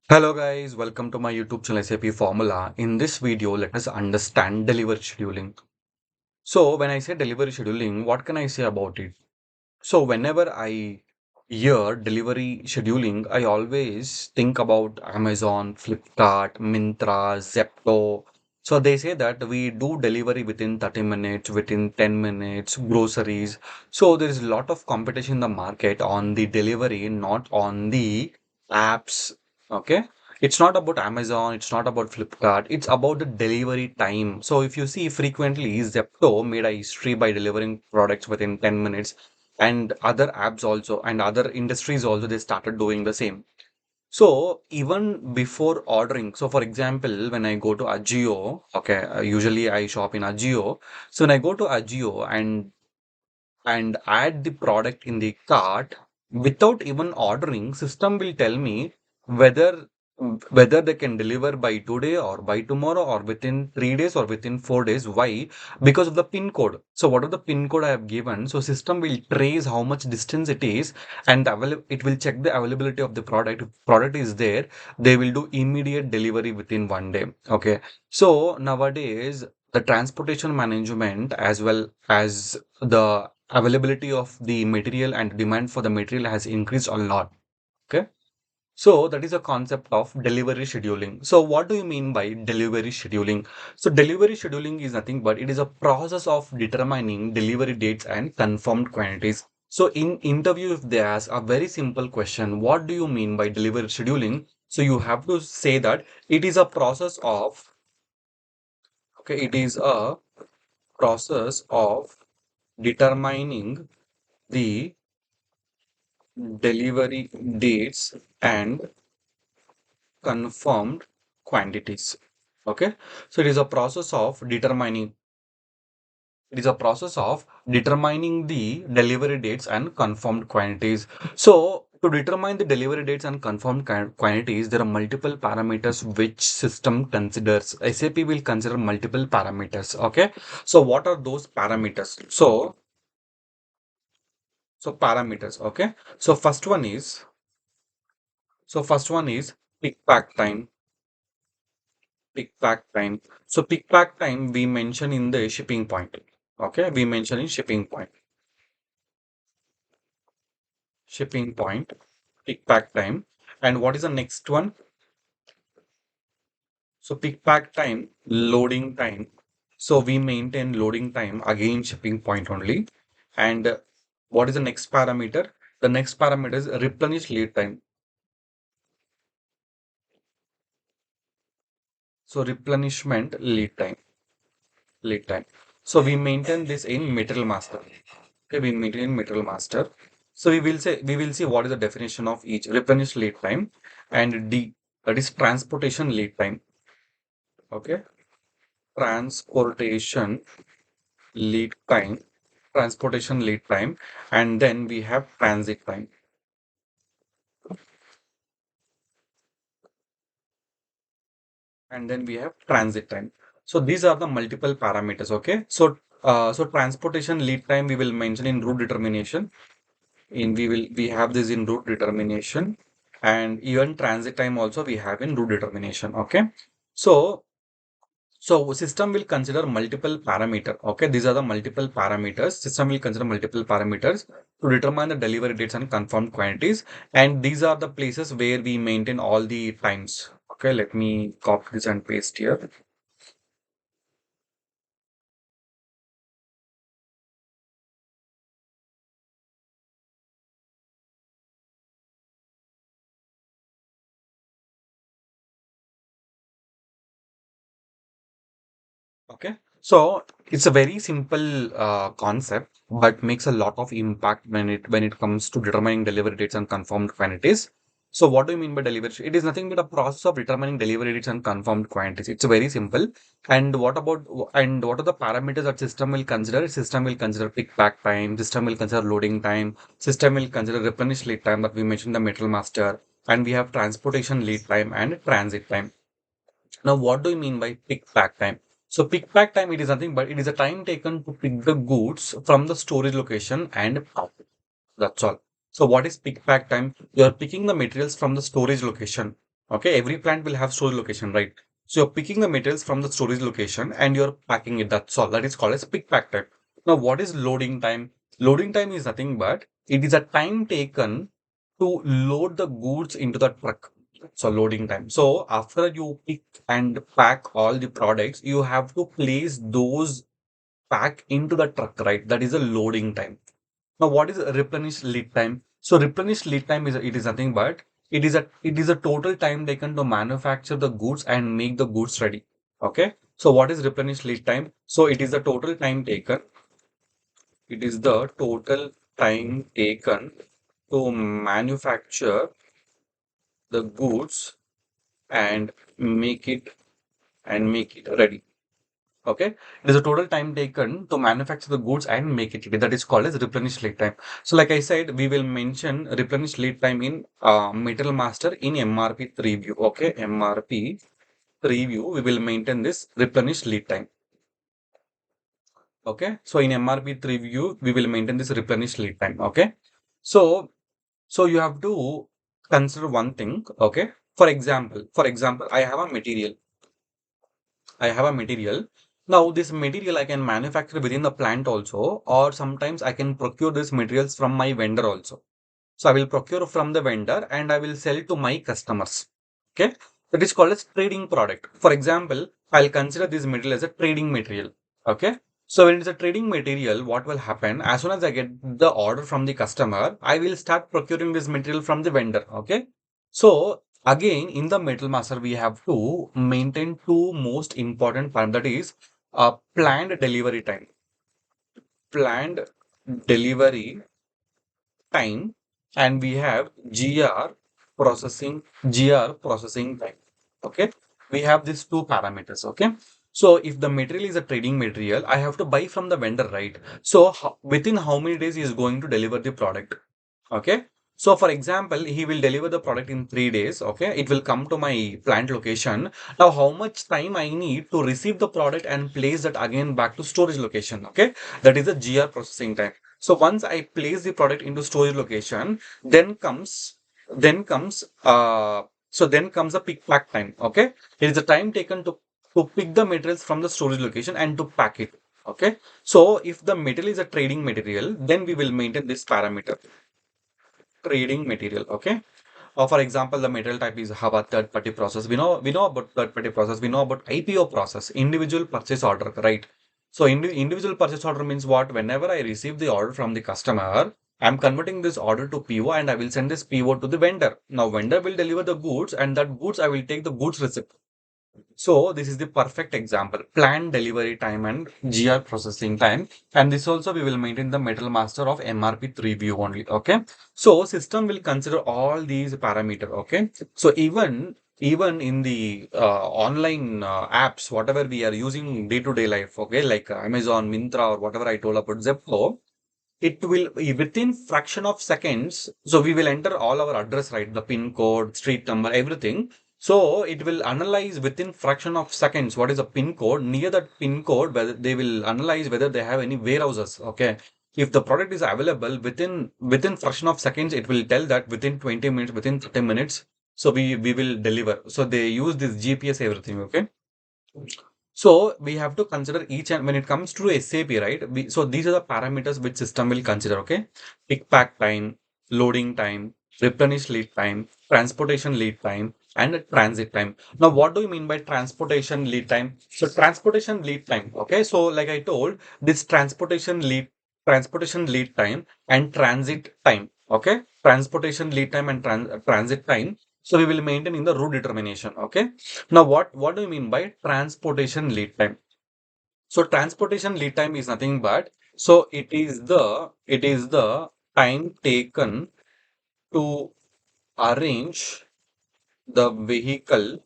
Hello guys, welcome to my YouTube channel SAP Formula. In this video, let us understand delivery scheduling. So when I say delivery scheduling, what can I say about it? So whenever I hear delivery scheduling, I always think about Amazon, Flipkart, Myntra, Zepto. So they say that we do delivery within 30 minutes, within 10 minutes, groceries. So there is a lot of competition in the market on the delivery, not on the apps. Okay. It's not about Amazon, it's not about Flipkart, it's about the delivery time. So if you see frequently, Zepto made a history by delivering products within 10 minutes, and other apps also and other industries also they started doing the same. So even before ordering, so for example, when I go to Ajio, okay, usually I shop in Ajio. So when I go to Ajio and add the product in the cart without even ordering, system will tell me whether whether they can deliver by today or by tomorrow or within 3 days or within 4 days. Why? Because of the pin code. So what are the pin code I have given? So system will trace how much distance it is, and it will check the availability of the product. If product is there, they will do immediate delivery within 1 day. Okay. So nowadays the transportation management as well as the availability of the material and demand for the material has increased a lot. Okay. So that is a concept of delivery scheduling. So what do you mean by delivery scheduling? So delivery scheduling is nothing but it is a process of determining delivery dates and confirmed quantities. So in interview, if they ask a very simple question, what do you mean by delivery scheduling? So you have to say that it is a process of, okay, it is a process of determining the delivery dates and confirmed quantities. Okay, so it is a process of determining the delivery dates and confirmed quantities. So to determine the delivery dates and confirmed quantities, there are multiple parameters which system considers. SAP will consider multiple parameters. Okay, so what are those parameters? So parameters. Okay, so first one is pick pack time. Pick pack time. So pick pack time we mention in the shipping point. Okay, we mention in shipping point. Shipping point, pick pack time. And what is the next one? So pick pack time, loading time. So we maintain loading time again shipping point only. And what is the next parameter? The next parameter is replenish lead time. So replenishment lead time. So we maintain this in material master. Okay, we maintain material master. So we will see what is the definition of each replenish lead time and D, that is transportation lead time. Okay, transportation lead time, transportation lead time, and then we have transit time. And then we have transit time. So these are the multiple parameters. Okay, so transportation lead time we will mention in route determination. We have this in route determination, and even transit time also we have in route determination. Okay, so system will consider multiple parameter. Okay, these are the multiple parameters. System will consider multiple parameters to determine the delivery dates and confirmed quantities. And these are the places where we maintain all the times. Okay, let me copy this and paste here. Okay, so it's a very simple concept, but makes a lot of impact when it comes to determining delivery dates and confirmed quantities. So what do you mean by delivery? It is nothing but a process of determining delivery dates and confirmed quantities. It's very simple. And what are the parameters that system will consider? System will consider pick pack time. System will consider loading time. System will consider replenish lead time that we mentioned the metal master, and we have transportation lead time and transit time. Now, what do you mean by pick pack time? So pick pack time, it is nothing but it is a time taken to pick the goods from the storage location and pack it. That's all. So what is pick pack time? You are picking the materials from the storage location. Okay, every plant will have storage location, right? So you're picking the materials from the storage location and you're packing it. That's all. That is called as pick pack time. Now, what is loading time? Loading time is nothing but it is a time taken to load the goods into the truck. So loading time. So after you pick and pack all the products, you have to place those pack into the truck, right? That is a loading time. Now, what is replenish lead time? So, replenish lead time is nothing but it is a total time taken to manufacture the goods and make the goods ready. Okay. So, what is replenish lead time? So, it is the total time taken. It is the total time taken to manufacture the goods and make it make it ready. Okay, it is a total time taken to manufacture the goods and make it ready. That is called as replenish lead time. So, like I said, we will mention replenish lead time in Material Master in MRP 3 view. Okay, MRP 3 view, we will maintain this replenish lead time. Okay, so in MRP 3 view, we will maintain this replenish lead time. Okay, so you have to consider one thing. Okay, for example, I have a material. Now, this material I can manufacture within the plant also, or sometimes I can procure these materials from my vendor also. So I will procure from the vendor and I will sell to my customers. Okay. That is called as trading product. For example, I'll consider this material as a trading material. Okay. So when it's a trading material, what will happen? As soon as I get the order from the customer, I will start procuring this material from the vendor. Okay. So again, in the Metal Master, we have to maintain two most important parameters. That is planned delivery time. Planned delivery time, and we have GR processing time. Okay, we have these two parameters. Okay, so if the material is a trading material, I have to buy from the vendor, right? So within how many days he is going to deliver the product? Okay, so for example, he will deliver the product in 3 days. Okay, it will come to my plant location. Now, how much time I need to receive the product and place that again back to storage location? Okay, that is the GR processing time. So once I place the product into storage location, then comes then comes then comes the pick pack time. Okay, it is the time taken to pick the materials from the storage location and to pack it. Okay, so if the material is a trading material, then we will maintain this parameter, trading material. Okay. For example, the material type is Hava third party process. We know about third party process. We know about IPO process, individual purchase order, right? So individual purchase order means what? Whenever I receive the order from the customer, I'm converting this order to PO and I will send this PO to the vendor. Now vendor will deliver the goods and that goods I will take the goods receipt. So this is the perfect example, planned delivery time and GR processing time. And this also we will maintain the Metal Master of MRP 3 view only. Okay. So system will consider all these parameter. Okay. So even in the online apps, whatever we are using day to day life, okay, like Amazon, Mintra, or whatever I told about Zepto, it will within fraction of seconds. So we will enter all our address, right? The pin code, street number, everything. So it will analyze within fraction of seconds what is a pin code. Near that pin code, whether they will analyze whether they have any warehouses. Okay. If the product is available within fraction of seconds, it will tell that within 20 minutes, within 30 minutes. So we will deliver. So they use this GPS everything. Okay. So we have to consider each, and when it comes to SAP, right? So these are the parameters which system will consider. Okay, pick pack time, loading time, replenish lead time, transportation lead time, and transit time. Now, what do you mean by transportation lead time? So transportation lead time. Okay, so like I told, this transportation lead time and transit time. Okay, transportation lead time and transit time. So we will maintain in the route determination. Okay. Now, what do you mean by transportation lead time? So transportation lead time is nothing but it is the time taken to arrange the vehicle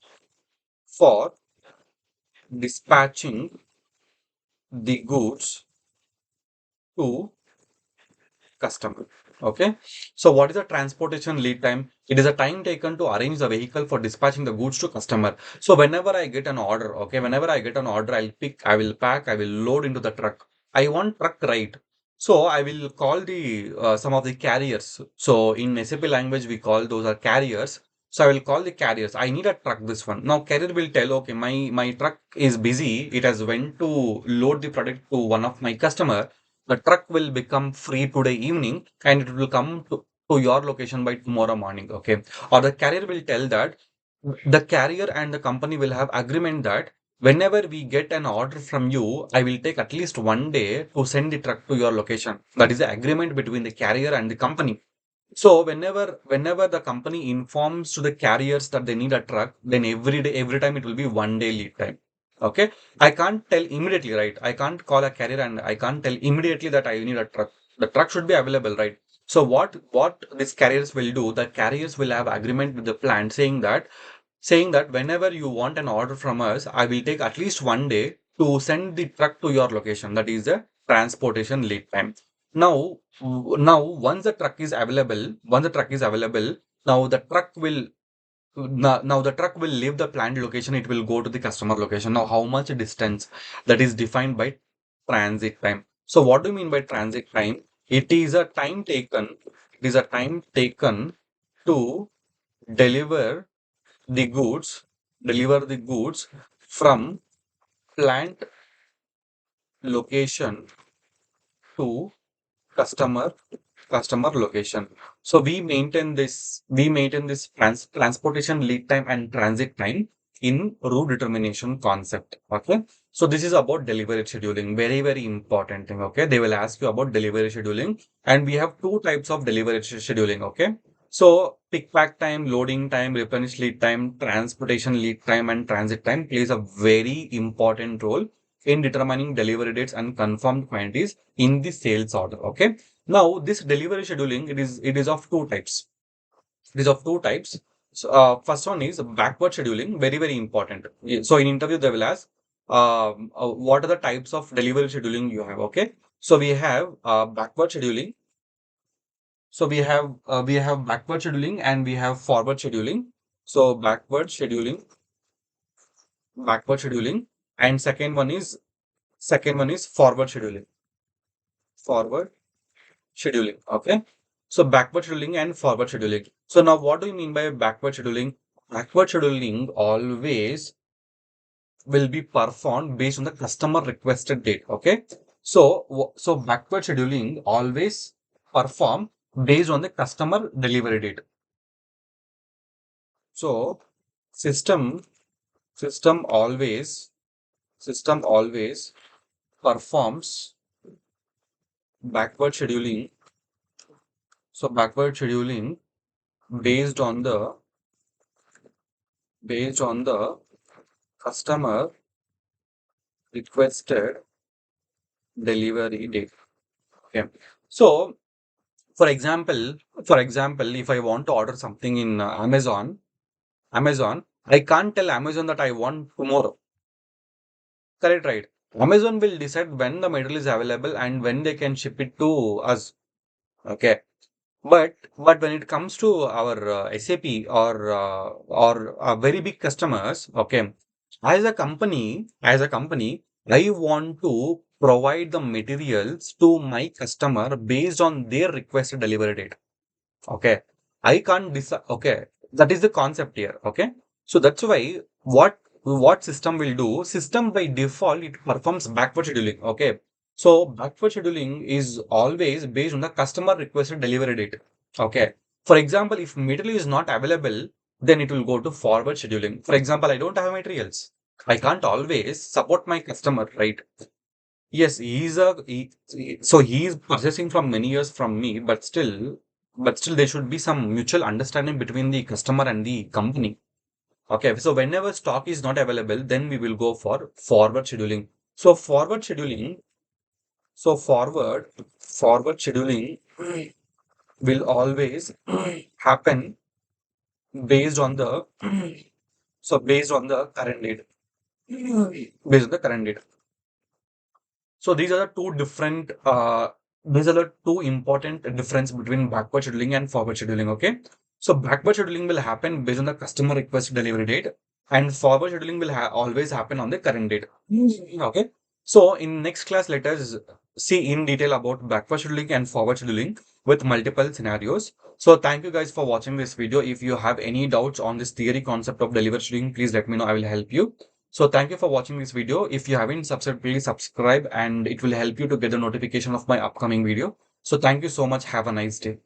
for dispatching the goods to customer. Okay. So what is the transportation lead time? It is a time taken to arrange the vehicle for dispatching the goods to customer. So whenever I get an order, okay, whenever I get an order, I will pack, I will load into the truck. I want truck, right? So I will call the some of the carriers. So in SAP language, we call those are carriers. So I will call the carriers. I need a truck, this one. Now carrier will tell, okay, my truck is busy. It has went to load the product to one of my customer. The truck will become free today evening and it will come to your location by tomorrow morning. Okay. Or the carrier will tell that the carrier and the company will have agreement that whenever we get an order from you, I will take at least one day to send the truck to your location. That is the agreement between the carrier and the company. So whenever the company informs to the carriers that they need a truck, then every day, every time it will be one day lead time. Okay. I can't tell immediately, right? I can't call a carrier and I can't tell immediately that I need a truck. The truck should be available, right? So what these carriers will do, the carriers will have agreement with the plant saying that whenever you want an order from us, I will take at least one day to send the truck to your location. That is the transportation lead time. Now, once the truck is available, now the truck will now the truck will leave the planned location. It will go to the customer location. Now, how much distance, that is defined by transit time. So, what do you mean by transit time? It is a time taken. It is a time taken to deliver the goods, deliver the goods from plant location to customer customer location. So we maintain this transportation lead time and transit time in route determination concept. Okay. So this is about delivery scheduling. Very, very important thing. Okay. They will ask you about delivery scheduling, and we have two types of delivery scheduling. Okay. So pick pack time, loading time, replenish lead time, transportation lead time, and transit time plays a very important role in determining delivery dates and confirmed quantities in the sales order. Okay. Now, this delivery scheduling, it is of two types. It is of two types. So, first one is backward scheduling, very, very important. So, in interview, they will ask, what are the types of delivery scheduling you have? Okay. So, we have backward scheduling. So, we have backward scheduling and we have forward scheduling. So, backward scheduling, and second one is forward scheduling. Forward scheduling. Okay. So backward scheduling and forward scheduling. So now what do you mean by backward scheduling? Backward scheduling always will be performed based on the customer requested date. Okay. So backward scheduling always perform based on the customer delivery date. So system system always performs backward scheduling. So backward scheduling based on the based on the customer requested delivery date. Okay. So, for example, if I want to order something in Amazon, I can't tell Amazon that I want tomorrow. Correct, right? Amazon will decide when the material is available and when they can ship it to us. Okay. But when it comes to our SAP or very big customers, okay, as a company, I want to provide the materials to my customer based on their requested delivery date. Okay, I can't decide. Okay, that is the concept here. Okay, so that's why what system will do? System by default it performs backward scheduling. Okay, so backward scheduling is always based on the customer requested delivery date. Okay, for example, if material is not available, then it will go to forward scheduling. For example, I don't have materials. I can't always support my customer, right? Yes, so he is purchasing from many years from me, but still there should be some mutual understanding between the customer and the company. Okay, so whenever stock is not available, then we will go for forward scheduling. So forward scheduling will always happen based on the based on the current date. Based on the current date. So these are the two important difference between backward scheduling and forward scheduling. Okay. So backward scheduling will happen based on the customer request delivery date, and forward scheduling will always happen on the current date. Okay. So in next class, let us see in detail about backward scheduling and forward scheduling with multiple scenarios. So thank you guys for watching this video. If you have any doubts on this theory concept of delivery scheduling, please let me know. I will help you. So thank you for watching this video. If you haven't subscribed, please subscribe and it will help you to get the notification of my upcoming video. So thank you so much. Have a nice day.